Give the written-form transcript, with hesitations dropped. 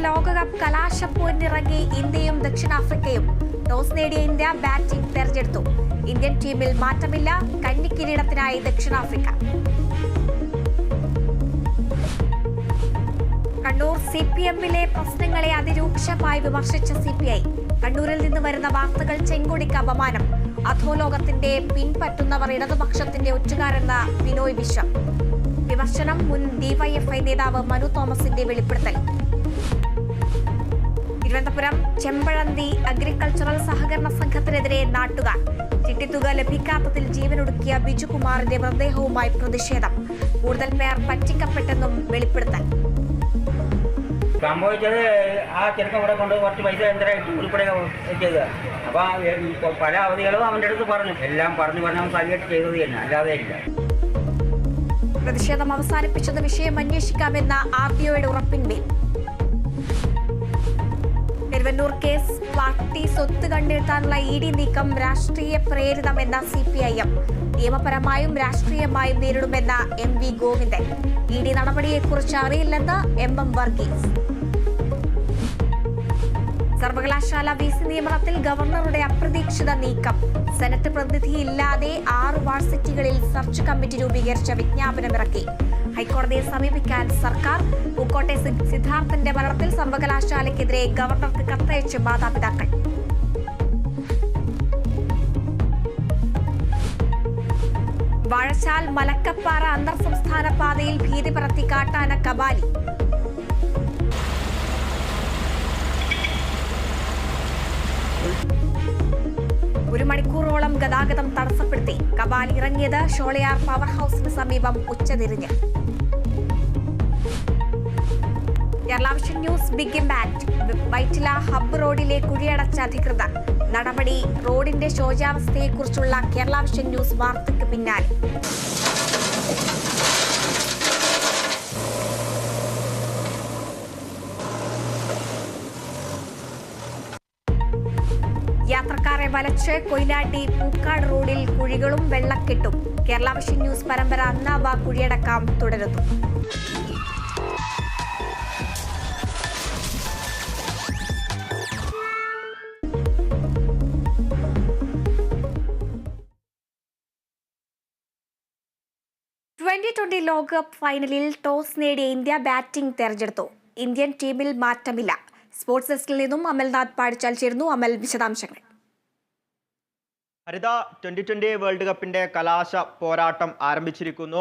ലോകകപ്പ് കലാശപ്പോരിനിറങ്ങി ഇന്ത്യയും ദക്ഷിണാഫ്രിക്കയും. ടോസ് നേടിയ ഇന്ത്യ ബാറ്റിംഗ് തെരഞ്ഞെടുത്തു. ഇന്ത്യൻ ടീമിൽ മാറ്റമില്ല. കന്നിക്കിരീടത്തിനായി ദക്ഷിണാഫ്രിക്ക. കണ്ണൂർ CPM-ലെ പ്രശ്നങ്ങളെ അതിരൂക്ഷമായി വിമർശിച്ച CPI. കണ്ണൂരിൽ നിന്ന് വരുന്ന വാർത്തകൾ ചെങ്കൊടിക്ക് അപമാനം. അധോലോകത്തിന്റെ പിൻപറ്റുന്നവർ ഇടതുപക്ഷത്തിന്റെ ഒറ്റുകാരെന്ന ബിനോയ് വിശ്വം. വിമർശനം മുൻ DYFI നേതാവ് മനു തോമസിന്റെ വെളിപ്പെടുത്തൽ. തിരുവനന്തപുരം ചെമ്പഴന്തി അഗ്രികൾച്ചറൽ സഹകരണ സംഘത്തിനെതിരെ നാട്ടുകാർ. ചിട്ടിത്തുക ലഭിക്കാത്തതിൽ ജീവനൊടുക്കിയ ബിജുകുമാറിന്റെ മൃതദേഹവുമായി പ്രതിഷേധം. കൂടുതൽ പേർ പറ്റിക്കപ്പെട്ടെന്നും വെളിപ്പെടുത്തൽ. സംഭവിച്ചത് ആ ചെറുക്കം ഇവിടെ കൊണ്ട് കുറച്ച് പൈസ എന്തായാലും ഉൾപ്പെടെ ചെയ്തത്. അപ്പോൾ പല അവധികളും അവൻ്റെ അടുത്ത് പറഞ്ഞു. എല്ലാം പറഞ്ഞു അവൻ സല്യൂട്ട് ചെയ്തത് തന്നെ, അല്ലാതെ ഇല്ല. പ്രതിഷേധം അവസാനിപ്പിച്ചത് വിഷയം അന്വേഷിക്കാമെന്ന RDOയുടെ ഉറപ്പിന്മേൽ. തിരുവന്നൂർ കേസ് പാർട്ടി സ്വത്ത് കണ്ടെത്താനുള്ള ED നീക്കം രാഷ്ട്രീയ പ്രേരിതമെന്ന CPIM. നിയമപരമായും രാഷ്ട്രീയമായും നേരിടുമെന്ന MV ഗോവിന്ദൻ. ED നടപടിയെക്കുറിച്ച് അറിയില്ലെന്ന് MM വർഗീസ്. സർവകലാശാല VC നിയമനത്തിൽ ഗവർണറുടെ അപ്രതീക്ഷിത നീക്കം. സെനറ്റ് പ്രതിനിധിയില്ലാതെ 6 യൂണിവേഴ്സിറ്റികളിൽ സെർച്ച് കമ്മിറ്റി രൂപീകരിച്ച വിജ്ഞാപനമിറക്കി. ഹൈക്കോടതിയെ സമീപിക്കാൻ സർക്കാർ. പൂക്കോട്ടെ സിദ്ധാർത്ഥന്റെ മരണത്തിൽ സർവകലാശാലയ്ക്കെതിരെ ഗവർണർക്ക് കത്തയച്ച് മാതാപിതാക്കൾ. വാഴച്ചാൽ മലക്കപ്പാറ അന്തർ സംസ്ഥാന പാതയിൽ ഭീതി പരത്തി കാട്ടാന കബാലി. ഒരു മണിക്കൂറോളം ഗതാഗതം തടസ്സപ്പെടുത്തി. കബാലി ഇറങ്ങിയത് ഷോളയാർ പവർ ഹൌസിന് സമീപം ഉച്ചതിരിഞ്ഞ്. Kerala vision news big impact. Vyttila hub റോഡിലെ കുഴിയടച്ച അധികൃതർ. നടപടി റോഡിന്റെ ശോചാവസ്ഥയെക്കുറിച്ചുള്ള കേരള വിഷൻ ന്യൂസ് വാർത്തയ്ക്ക് പിന്നാലെ. യാത്രക്കാരെ വലച്ച് കൊയിലാണ്ടി പൂക്കാട് റോഡിൽ കുഴികളും വെള്ളക്കെട്ടും. കേരള വിഷൻ ന്യൂസ് പരമ്പര അന്നാവ കുഴിയടക്കം തുടരുന്നു. T20 ലോകകപ്പ് ഫൈനലിൽ ടോസ് നേടിയ ഇന്ത്യ ബാറ്റിംഗ് തെരഞ്ഞെടുത്തു. ഇന്ത്യൻ ടീമിൽ മാറ്റമില്ല. സ്പോർട്സ് ഡെസ്കിൽ നിന്നും അമൽനാഥ് പാടിച്ചാൽ ചേരുന്നു. അമൽ, വിശദാംശങ്ങൾ. ഹരിത, 2020 വേൾഡ് കപ്പിന്റെ കലാശ പോരാട്ടം ആരംഭിച്ചിരിക്കുന്നു.